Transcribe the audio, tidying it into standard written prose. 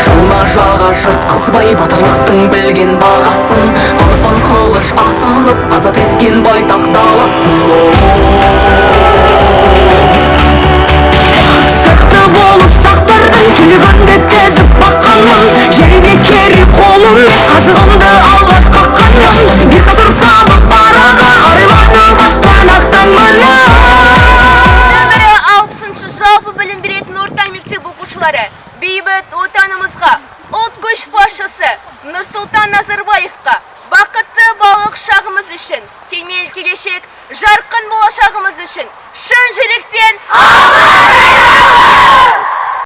жолына жаға жыртқызбай батырлықтың білген бағасын, алыстан қылыш асынып азат еткен байтақ даласын. Сықты болып сақтардың түйгінді тезіп баққанмын, жеріне кері қолым қазығымды алаш қаққанмын. Бес ғасыр салып араға айланып атқан ақтаңмын. Нөмірі 60-шы жалпы білім беретін орта мектеп оқушылары бейбіт отанымызға, ұлт көшбасшысы Нұрсұлтан Назарбаевқа бақытты балалық шағымыз үшін, кемел келешек, жарқын болашағымыз үшін шын жүректен алғыс айтамыз!